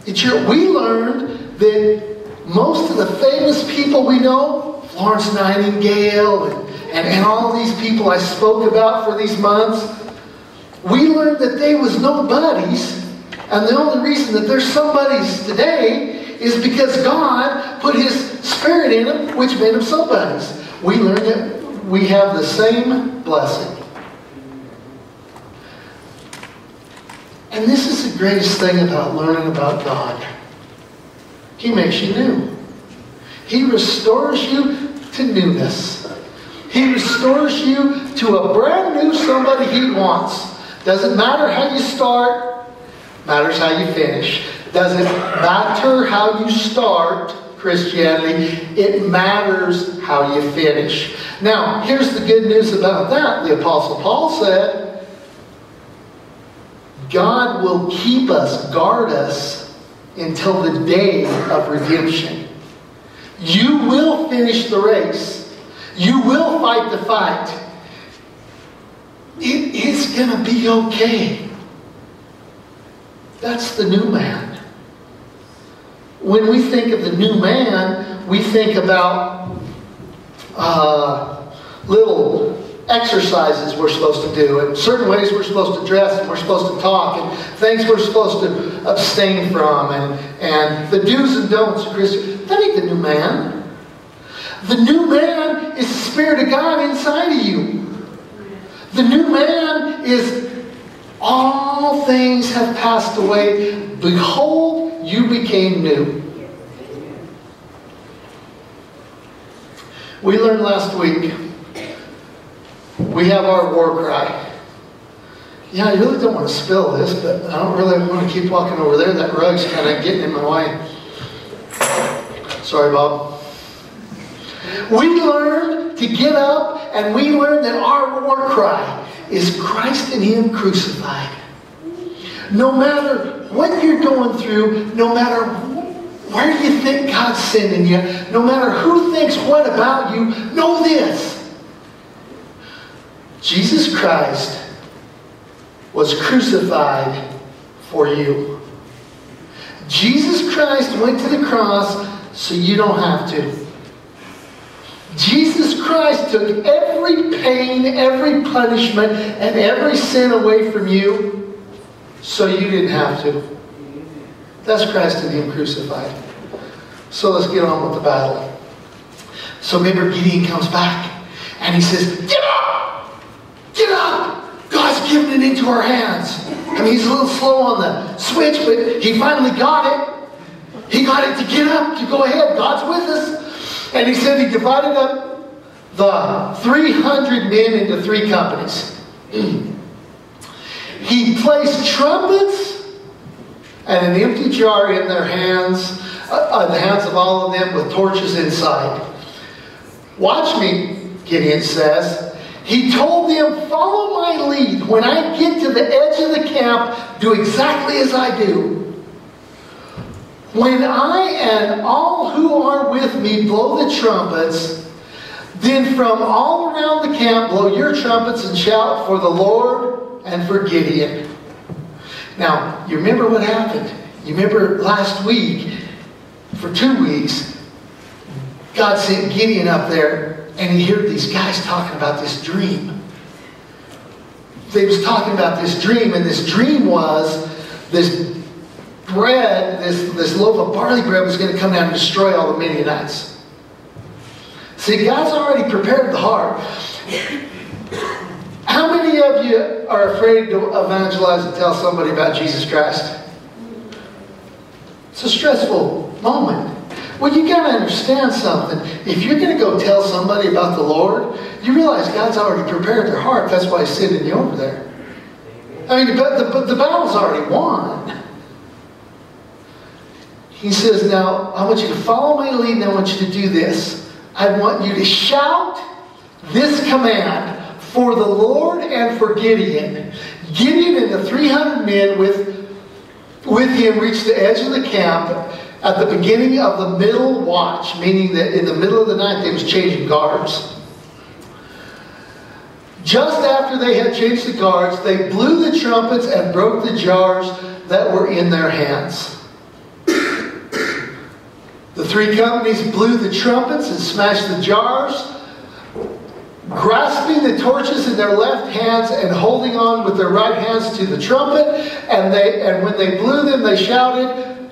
We learned that most of the famous people we know, Florence Nightingale and all these people I spoke about for these months, we learned that they was nobodies, and the only reason that there's somebodies today is because God put His Spirit in them, which made them somebodies. We learned that we have the same blessing. And this is the greatest thing about learning about God. He makes you new. He restores you to newness. He restores you to a brand new somebody He wants. Doesn't matter how you start, matters how you finish. Doesn't matter how you start Christianity, it matters how you finish. Now, here's the good news about that. The Apostle Paul said, God will keep us, guard us, until the day of redemption. You will finish the race. You will fight the fight. It's going to be okay. That's the new man. When we think of the new man, we think about little exercises we're supposed to do, and certain ways we're supposed to dress, and we're supposed to talk, and things we're supposed to abstain from, and the do's and don'ts of Christian. That ain't the new man. The new man is the Spirit of God inside of you. The new man is, all things have passed away. Behold, you became new. We learned last week, we have our war cry. Yeah, I really don't want to spill this, but I don't really want to keep walking over there. That rug's kind of getting in my way. Sorry, Bob. We learned to get up, and we learned that our war cry is Christ and Him crucified. No matter what you're going through, no matter where you think God's sending you, no matter who thinks what about you, know this. Jesus Christ was crucified for you. Jesus Christ went to the cross so you don't have to. Jesus Christ took every pain, every punishment, and every sin away from you so you didn't have to. That's Christ and Him crucified. So let's get on with the battle. So remember, Gideon comes back and he says, "Get up! Get up! God's given it into our hands." I mean, he's a little slow on the switch, but he finally got it. He got it to get up, to go ahead. God's with us. And he said he divided up the 300 men into 3 companies. He placed trumpets and an empty jar in their hands, in the hands of all of them, with torches inside. Watch me, Gideon says. He told them, "Follow my lead. When I get to the edge of the camp, do exactly as I do. When I and all who are with me blow the trumpets, then from all around the camp blow your trumpets and shout for the Lord and for Gideon." Now, you remember what happened? You remember last week, for 2 weeks, God sent Gideon up there, and he heard these guys talking about this dream. They was talking about this dream, and this dream was this bread, this loaf of barley bread was going to come down and destroy all the Midianites. See, God's already prepared the heart. How many of you are afraid to evangelize and tell somebody about Jesus Christ? It's a stressful moment. Well, you got to understand something. If you're going to go tell somebody about the Lord, you realize God's already prepared their heart. That's why He's sending you over there. I mean, the battle's already won. He says, now, I want you to follow my lead, and I want you to do this. I want you to shout this command for the Lord and for Gideon. Gideon and the 300 men with him reached the edge of the camp at the beginning of the middle watch, meaning that in the middle of the night they was changing guards. Just after they had changed the guards, they blew the trumpets and broke the jars that were in their hands. The three companies blew the trumpets and smashed the jars, grasping the torches in their left hands and holding on with their right hands to the trumpet. And when they blew them, they shouted,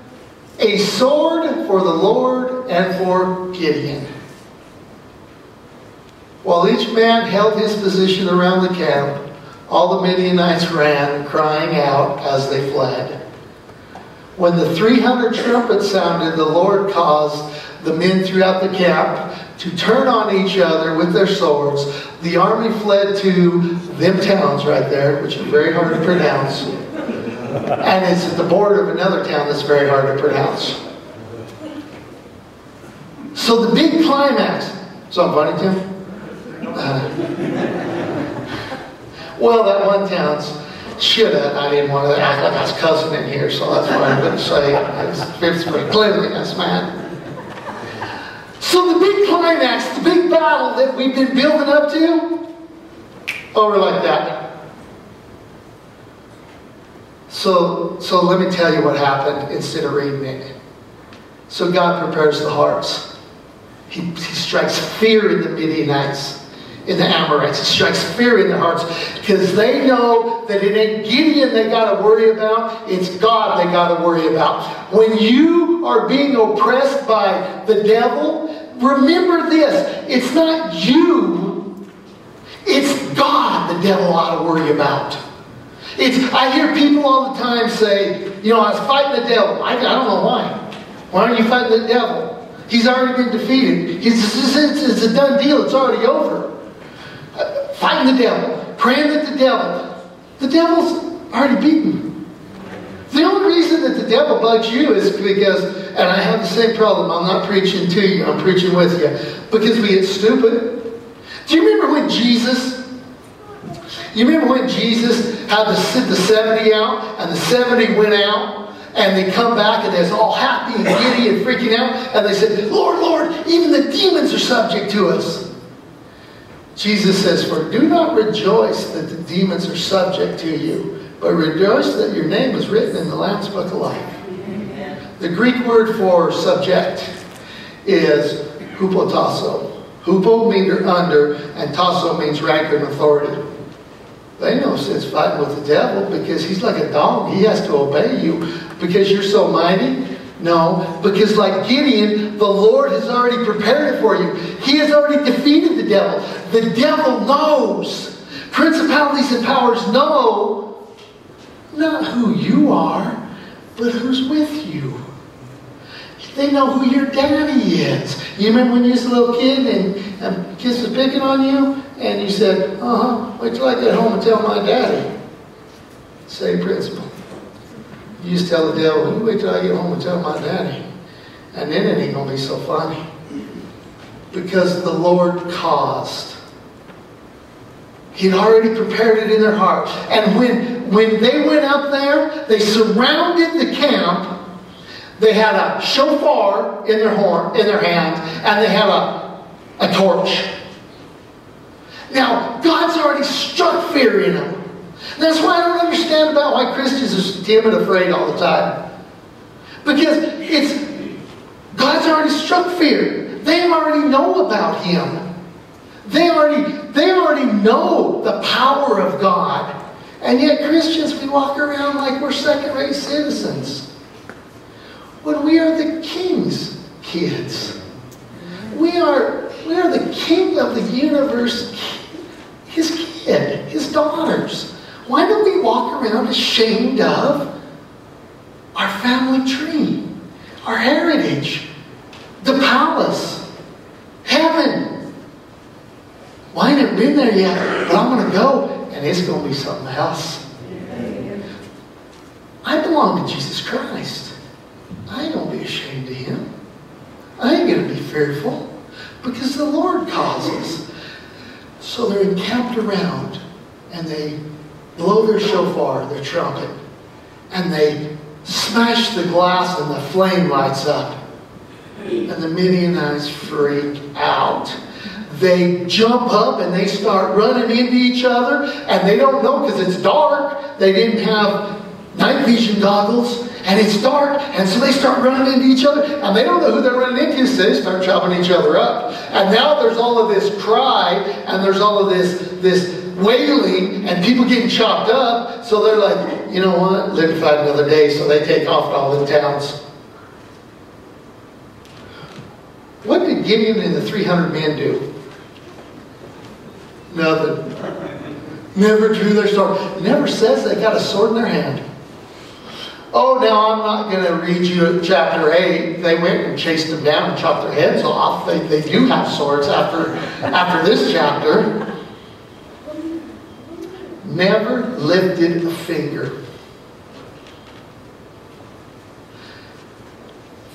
"A sword for the Lord and for Gideon." While each man held his position around the camp, all the Midianites ran, crying out as they fled. When the 300 trumpets sounded, the Lord caused the men throughout the camp to turn on each other with their swords. The army fled to them towns right there, which are very hard to pronounce. And it's at the border of another town that's very hard to pronounce. So the big climax. Something funny, Tim? Well, that one town's should have. I didn't want to act like I was cussing in here, so that's why I wouldn't say it's for cleanliness, man. So the big climax, the big battle that we've been building up to, over like that. So let me tell you what happened instead of reading it. So God prepares the hearts. He strikes fear in the Midianites, in the Amorites. He strikes fear in their hearts because they know that it ain't Gideon they got to worry about. It's God they got to worry about. When you are being oppressed by the devil, remember this. It's not you. It's God the devil ought to worry about. I hear people all the time say, I was fighting the devil. I don't know why. Why are you fighting the devil? He's already been defeated. It's a done deal. It's already over. Fighting the devil. Praying that the devil's already beaten. The only reason that the devil bugs you is because, and I have the same problem, I'm not preaching to you, I'm preaching with you, because we get stupid. Do you remember when Jesus had to sit the 70 out, and the 70 went out, and they come back and they're all happy and giddy and freaking out, and they said, Lord, Lord, even the demons are subject to us. Jesus says, for do not rejoice that the demons are subject to you, but rejoice that your name is written in the Lamb's Book of Life. The Greek word for subject is hupotasso. Hupo means under, and tasso means rank and authority. They know since fighting with the devil because he's like a dog. He has to obey you because you're so mighty. No, because like Gideon, the Lord has already prepared it for you. He has already defeated the devil. The devil knows. Principalities and powers know not who you are, but who's with you. They know who your daddy is. You remember when you was a little kid and kids was picking on you? And you said, wait till I get home and tell my daddy. Same principle. You just tell the devil, you wait till I get home and tell my daddy. And then it ain't going to be so funny. Because the Lord caused. He'd already prepared it in their heart. And when they went up there, they surrounded the camp. They had a shofar in their hand, and they had a torch. Now, God's already struck fear in them. That's why I don't understand about why Christians are timid and afraid all the time. Because God's already struck fear. They already know about Him. They already know the power of God. And yet Christians, we walk around like we're second-rate citizens. When we are the King's kids. We are the King of the universe, His kid, His daughters. Why don't we walk around ashamed of our family tree, our heritage, the palace, heaven? Well, I ain't never been there yet, but I'm going to go, and it's going to be something else. I belong to Jesus Christ. I ain't going to be ashamed of Him. I ain't going to be fearful because the Lord causes. So they're encamped around and they blow their shofar, their trumpet, and they smash the glass and the flame lights up. And the Midianites freak out. They jump up and they start running into each other, and they don't know because it's dark. They didn't have night vision goggles, and it's dark, and so they start running into each other, and they don't know who they're running into, so they start chopping each other up. And now there's all of this cry, and there's all of this wailing, and people getting chopped up, so they're like, you know what, live to fight another day, so they take off to all the towns. What did Gideon and the 300 men do? Nothing. Never drew their sword. It never says they got a sword in their hand. Oh, now I'm not going to read you chapter 8. They went and chased them down and chopped their heads off. They do have swords after this chapter. Never lifted a finger.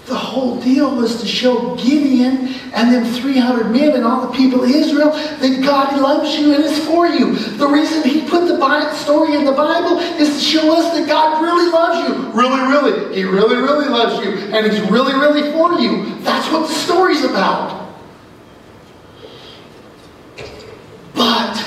The whole deal was to show Gideon and them 300 men and all the people of Israel that God loves you and is for you. The reason He put the story in the Bible is to show us that God really loves you. Really, really. He really, really loves you. And He's really, really for you. That's what the story's about. But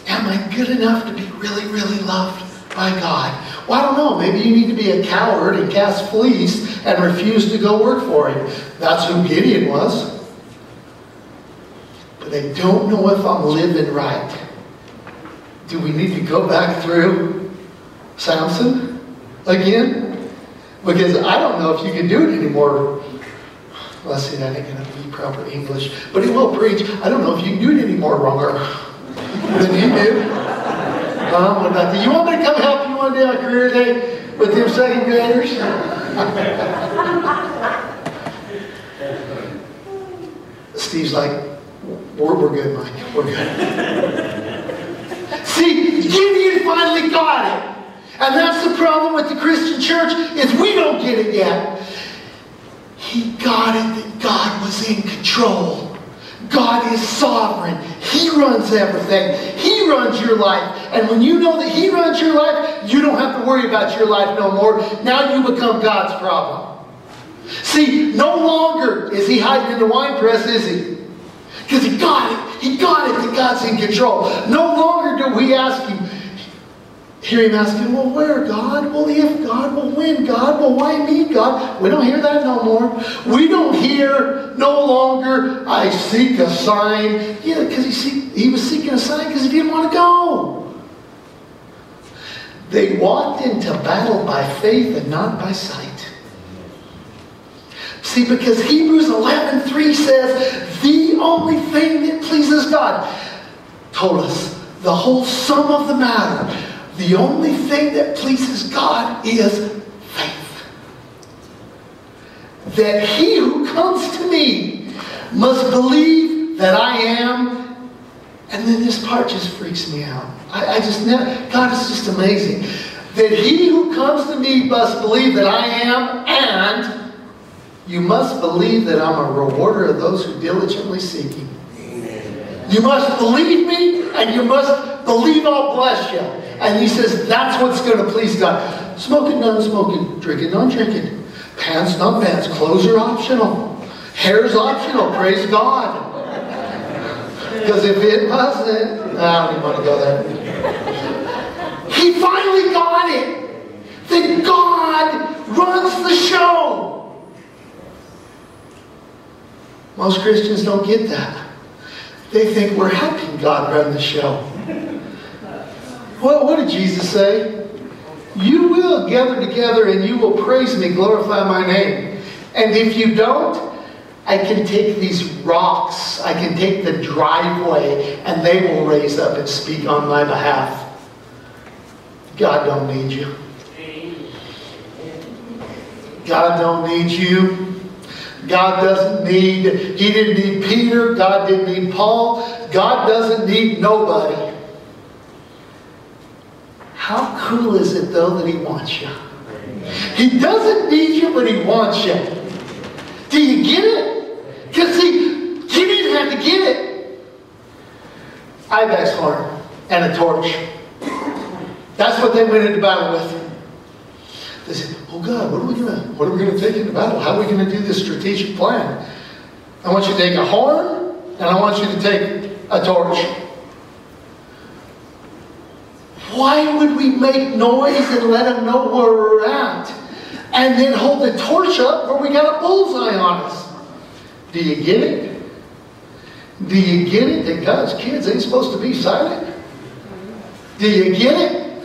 am I good enough to be really, really loved by God? Well, I don't know. Maybe you need to be a coward and cast fleece and refuse to go work for Him. That's who Gideon was. But I don't know if I'm living right. Do we need to go back through Samson again? Because I don't know if you can do it anymore. Let's see, that ain't going to be proper English. But he will preach. I don't know if you can do it any more wronger than he did. What about that? You want me to come help you one day on career day with them second graders? Steve's like, we're good, Mike. We're good. See, Gideon finally got it. And that's the problem with the Christian church, is we don't get it yet. He got it that God was in control. God is sovereign. He runs everything. He runs your life. And when you know that He runs your life, you don't have to worry about your life no more. Now you become God's problem. See, no longer is He hiding in the wine press, is He? Because He got it. He got it that God's in control. No longer do we ask Him, hear Him asking, well, where, God? Well, if God? Well, when, God? Well, why me, God? We don't hear that no more. We don't hear no longer, I seek a sign. Yeah, because he was seeking a sign because he didn't want to go. They walked into battle by faith and not by sight. See, because Hebrews 11:3 says, the only thing that pleases God, told us the whole sum of the matter. The only thing that pleases God is faith. That he who comes to me must believe that I am. And then this part just freaks me out. God is just amazing. That he who comes to me must believe that I am, and you must believe that I'm a rewarder of those who diligently seek Him. You must believe me, and you must believe I'll bless you. And he says that's what's going to please God. Smoking, non-smoking. Drinking, non-drinking. Pants, non-pants. Clothes are optional. Hair's optional. Praise God. Because if it wasn't, I don't even want to go there. He finally got it. That God runs the show. Most Christians don't get that. They think we're helping God run the show. Well, what did Jesus say? You will gather together and you will praise me, glorify my name. And if you don't, I can take these rocks, I can take the driveway, and they will raise up and speak on my behalf. God don't need you. God don't need you. God doesn't need, He didn't need Peter. God didn't need Paul. God doesn't need nobody. How cool is it, though, that He wants you? He doesn't need you, but He wants you. Do you get it? Because, see, you didn't have to get it. Ibex horn and a torch. That's what they went into battle with. They said, oh God, what are we going to take into battle? How are we going to do this strategic plan? I want you to take a horn, and I want you to take a torch. Why would we make noise and let them know where we're at? And then hold the torch up where we got a bullseye on us. Do you get it? Do you get it that God's kids ain't supposed to be silent? Do you get it?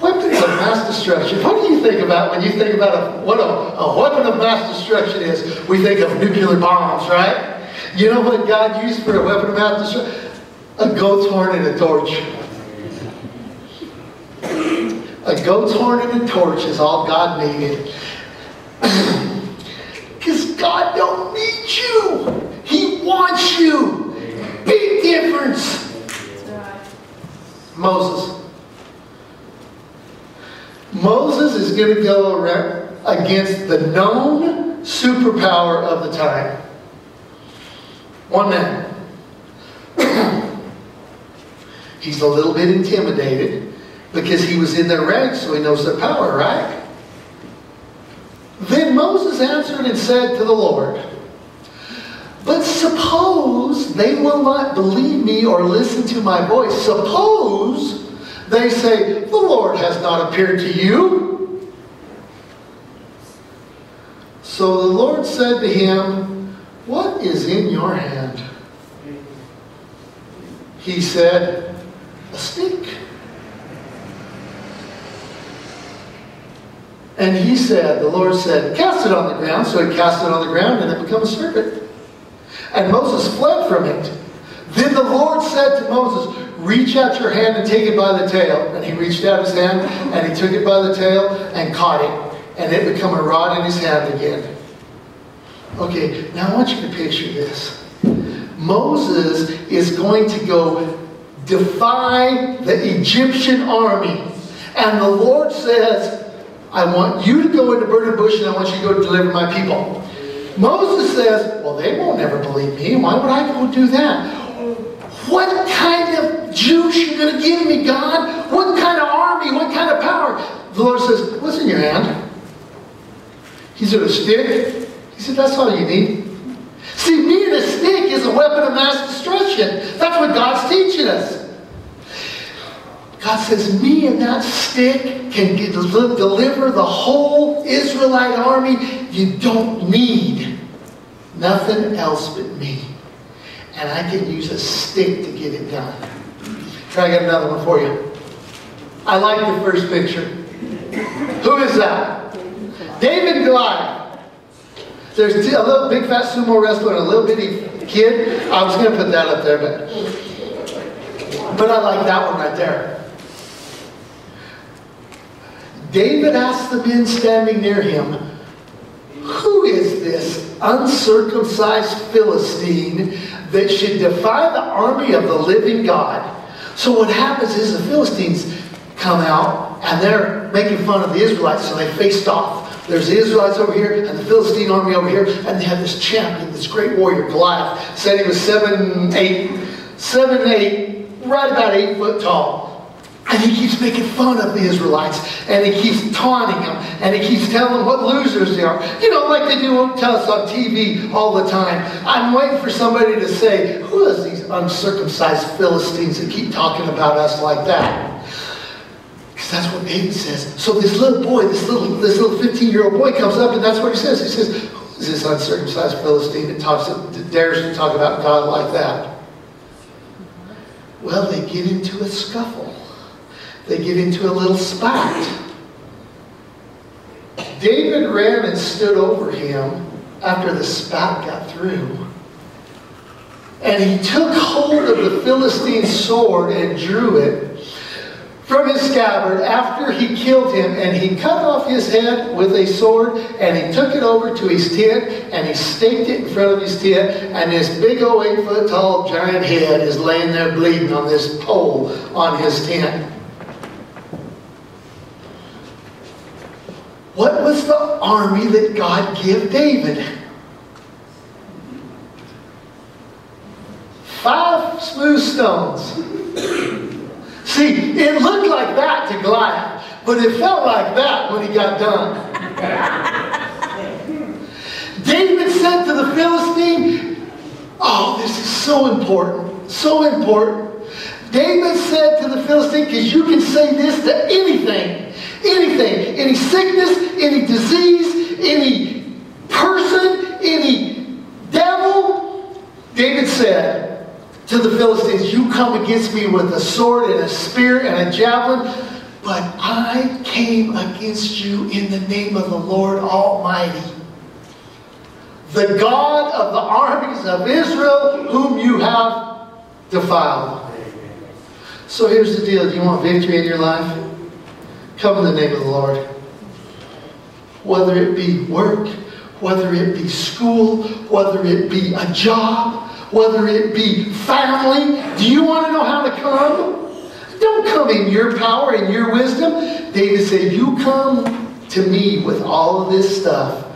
Weapons of mass destruction. What do you think about when you think about what a weapon of mass destruction is? We think of nuclear bombs, right? You know what God used for a weapon of mass destruction? A goat's horn and a torch. A goat's horn and a torch is all God needed. Because God don't need you. He wants you. Big difference. Moses. Moses is going to go against the known superpower of the time. One man. He's a little bit intimidated because he was in their ranks, so he knows their power, right? Then Moses answered and said to the Lord, but suppose they will not believe me or listen to my voice. Suppose they say, the Lord has not appeared to you. So the Lord said to him, what is in your hand? He said, a stick. And he said, the Lord said, cast it on the ground. So he cast it on the ground and it became a serpent. And Moses fled from it. Then the Lord said to Moses, reach out your hand and take it by the tail. And he reached out his hand and he took it by the tail and caught it. And it became a rod in his hand again. Okay, now I want you to picture this. Moses is going to go defy the Egyptian army. And the Lord says, I want you to go into burning bush and I want you to go deliver my people. Moses says, well, they won't ever believe me. Why would I go do that? What kind of juice you going to give me, God? What kind of army? What kind of power? The Lord says, what's in your hand? He said, a stick. He said, that's all you need. See, being a stick is a weapon of mass destruction. That's what God's teaching us. God says, me and that stick can deliver the whole Israelite army. You don't need nothing else but me. And I can use a stick to get it done. Try to get another one for you. I like the first picture. Who is that? David and Goliath. There's a little big fat sumo wrestler and a little bitty kid. I was going to put that up there, but I like that one right there. David asked the men standing near him, who is this uncircumcised Philistine that should defy the army of the living God? So what happens is the Philistines come out and they're making fun of the Israelites, so they faced off. There's the Israelites over here and the Philistine army over here, and they have this champion, this great warrior, Goliath. Said he was 7'8", right about 8 foot tall. And he keeps making fun of the Israelites. And he keeps taunting them. And he keeps telling them what losers they are. You know, like they do tell us on TV all the time. I'm waiting for somebody to say, who is these uncircumcised Philistines that keep talking about us like that? Because that's what David says. So this little boy, this little 15-year-old boy comes up and that's what he says. He says, who is this uncircumcised Philistine that dares to talk about God like that? Well, they get into a scuffle. They get into a little spat. David ran and stood over him after the spat got through. And he took hold of the Philistine's sword and drew it from his scabbard after he killed him. And he cut off his head with a sword and he took it over to his tent and he staked it in front of his tent. And this big old 8 foot tall giant head is laying there bleeding on this pole on his tent. What was the army that God gave David? 5 smooth stones. See, it looked like that to Goliath, but it felt like that when he got done. David said to the Philistine, oh, this is so important, so important. David said to the Philistine, because you can say this to anything, any sickness, any disease, any person, any devil. David said to the Philistines, you come against me with a sword and a spear and a javelin, but I came against you in the name of the Lord Almighty, the God of the armies of Israel, whom you have defiled. So here's the deal. Do you want victory in your life? Come in the name of the Lord. Whether it be work, whether it be school, whether it be a job, whether it be family. Do you want to know how to come? Don't come in your power and your wisdom. David said, you come to me with all of this stuff.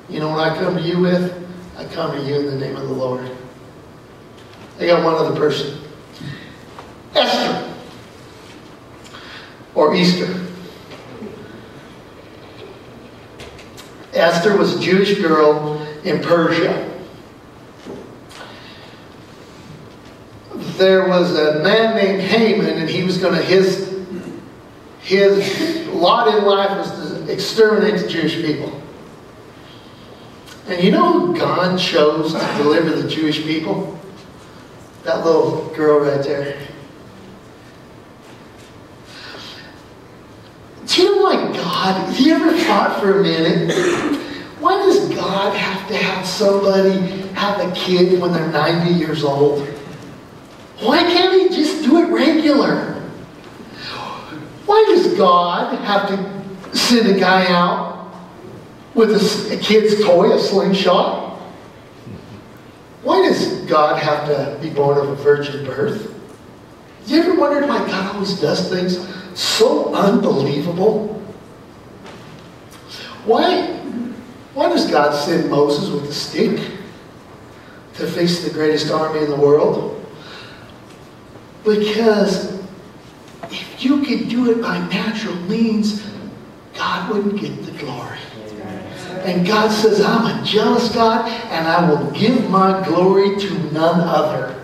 You know what I come to you with? I come to you in the name of the Lord. I got one other person. Esther. Or Easter. Esther was a Jewish girl in Persia. There was a man named Haman, and he was going to, his lot in life was to exterminate the Jewish people. And you know who God chose to deliver the Jewish people? That little girl right there. Do you know why God, have you ever thought for a minute, why does God have to have somebody have a kid when they're 90 years old? Why can't he just do it regular? Why does God have to send a guy out with a kid's toy, a slingshot? Why does God have to be born of a virgin birth? Have you ever wondered why God always does things so unbelievable? Why does God send Moses with a stick to face the greatest army in the world? Because if you could do it by natural means, God wouldn't get the glory. And God says, I'm a jealous God, and I will give my glory to none other.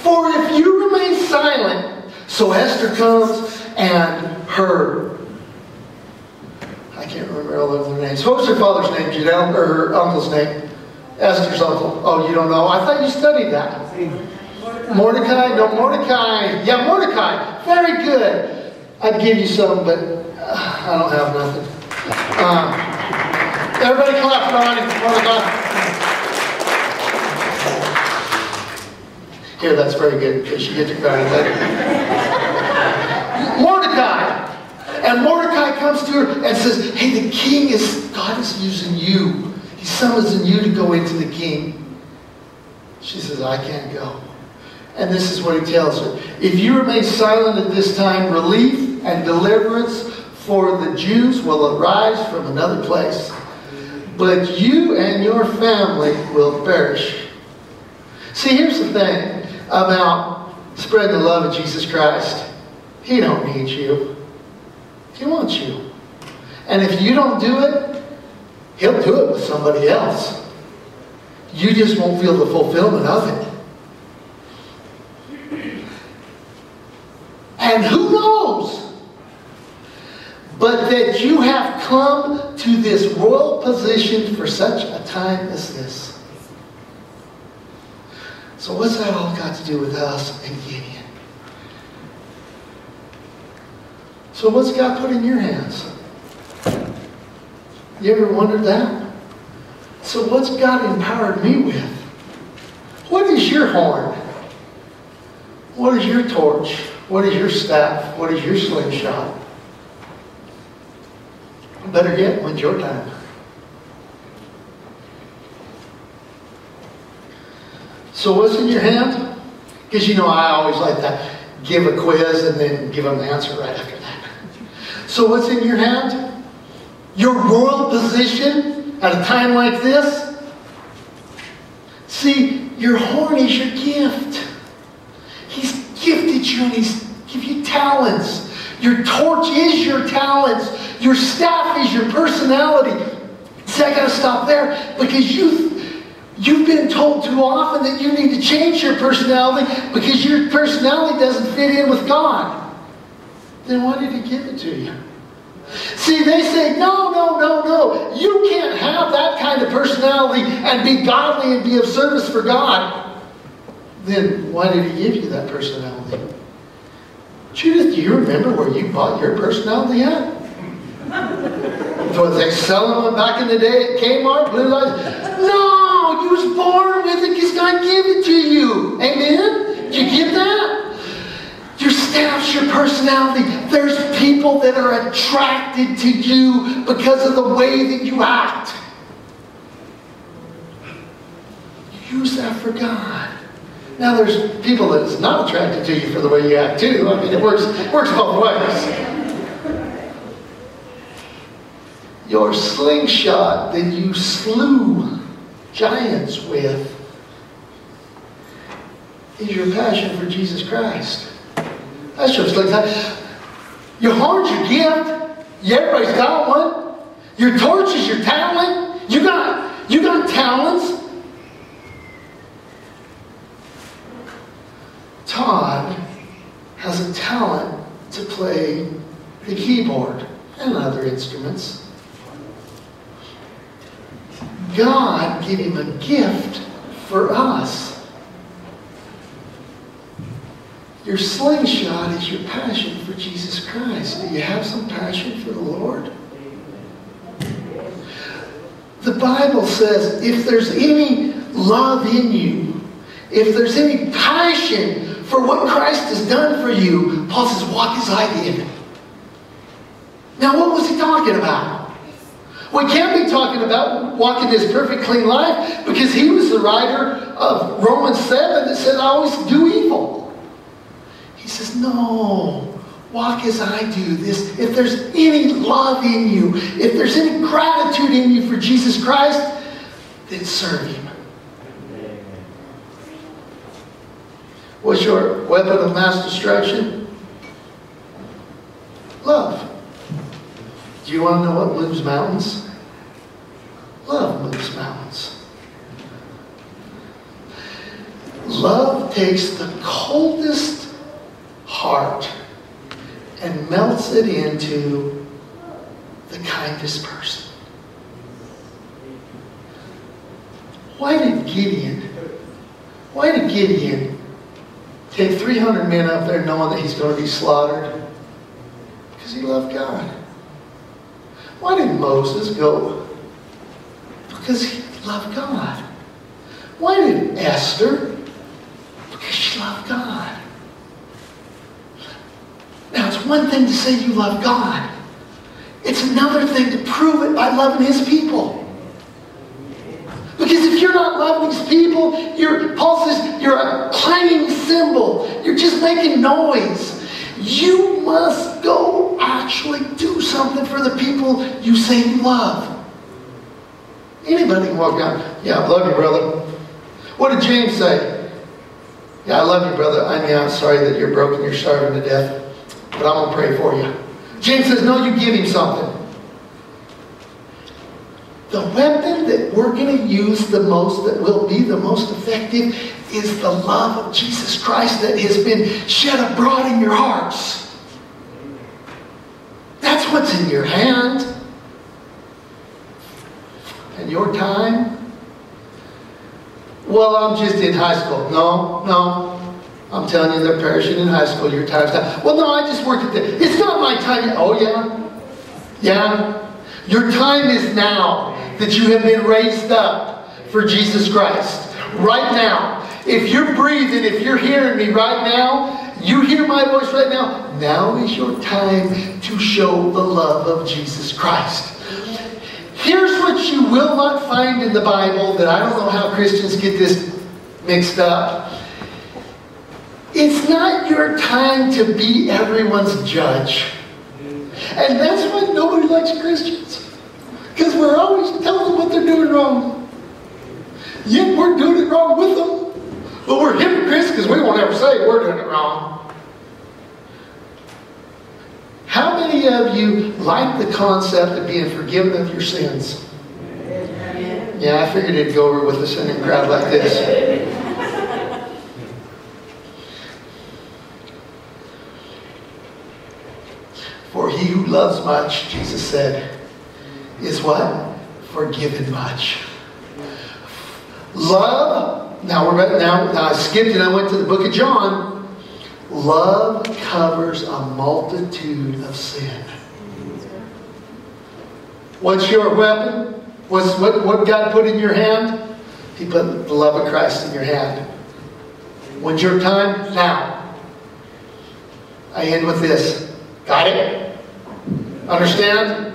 For if you remain silent, so Esther comes and I can't remember all of their names. What was her father's name, Gideon, or her uncle's name? Esther's uncle. Oh, you don't know? I thought you studied that. Mordecai? No, Mordecai. Yeah, Mordecai. Very good. I'd give you some, but I don't have nothing. Everybody clap for Mordecai. Here, that's very good, because you get to credit later. Mordecai. And Mordecai comes to her and says, hey, the king God is using you. He summons you to go into the king. She says, I can't go. And this is what he tells her. If you remain silent at this time, relief and deliverance for the Jews will arise from another place. But you and your family will perish. See, here's the thing about spreading the love of Jesus Christ. He don't need you. He wants you. And if you don't do it, he'll do it with somebody else. You just won't feel the fulfillment of it. And who knows but that you have come to this royal position for such a time as this. So what's that all got to do with us and Gideon? So what's God put in your hands? You ever wondered that? So what's God empowered me with? What is your horn? What is your torch? What is your staff? What is your slingshot? Better yet, when's your time? So what's in your hand? Because you know I always like to give a quiz and then give them the answer right after that. So what's in your hand? Your royal position at a time like this? See, your horn is your gift. He's gifted you and He's given you talents. Your torch is your talents. Your staff is your personality. See, I got to stop there because You've been told too often that you need to change your personality because your personality doesn't fit in with God. Then why did He give it to you? See, they say, no, no, no, no. You can't have that kind of personality and be godly and be of service for God. Then why did He give you that personality? Judith, do you remember where you bought your personality at? Was they selling them back in the day at Kmart? Blue lights? No, you was born with it because God gave it to you. Amen? Did you get that? Your staff's your personality. There's people that are attracted to you because of the way that you act. Use that for God. Now there's people that is not attracted to you for the way you act too. I mean, it works both ways. Your slingshot that you slew giants with is your passion for Jesus Christ. That's your slingshot. Your horn's your gift. Everybody's got one. Your torch is your talent. You got talents. Todd has a talent to play the keyboard and other instruments. God gave him a gift for us. Your slingshot is your passion for Jesus Christ. Do you have some passion for the Lord? The Bible says if there's any love in you, if there's any passion for what Christ has done for you, Paul says, walk as I did. Now, what was he talking about? We can't be talking about walking this perfect, clean life because he was the writer of Romans 7 that said, always do evil. He says, no, walk as I do this. If there's any love in you, if there's any gratitude in you for Jesus Christ, then serve Him. What's your weapon of mass destruction? Love. Do you want to know what moves mountains? Love moves mountains. Love takes the coldest heart and melts it into the kindest person. Why did Gideon take 300 men up there knowing that he's going to be slaughtered? Because he loved God. Why did Moses go? Because he loved God. Why did Esther? Because she loved God. Now, it's one thing to say you love God. It's another thing to prove it by loving His people. Because if you're not loving His people, Paul says you're a clanging cymbal. You're just making noise. You must go actually do something for the people you say you love. Anybody can walk out, yeah, I love you, brother. What did James say? Yeah, I love you, brother. I'm sorry that you're broken, you're starving to death, but I'm going to pray for you. James says, no, you give him something. The weapon that we're going to use the most, that will be the most effective, is the love of Jesus Christ that has been shed abroad in your hearts. That's what's in your hand. And your time? Well, I'm just in high school. No. I'm telling you, they're perishing in high school. Your time's done. Well, no, I just worked at the... It's not my time yet. Oh, yeah? Yeah? Your time is now that you have been raised up for Jesus Christ. Right now. If you're breathing, if you're hearing me right now, you hear my voice right now, now is your time to show the love of Jesus Christ. Here's what you will not find in the Bible, that I don't know how Christians get this mixed up. It's not your time to be everyone's judge. And that's why nobody likes Christians. Because we're always telling them what they're doing wrong. Yet we're doing it wrong with them. But we're hypocrites because we won't ever say we're doing it wrong. How many of you like the concept of being forgiven of your sins? Yeah, I figured it'd go over with us in a crowd like this. For he who loves much, Jesus said, is what? Forgiven much. Love, now I skipped and I went to the book of John. Love covers a multitude of sin. What's your weapon? What God put in your hand? He put the love of Christ in your hand. When's your time? Now. I end with this. Got it? Understand?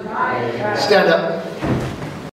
Stand up.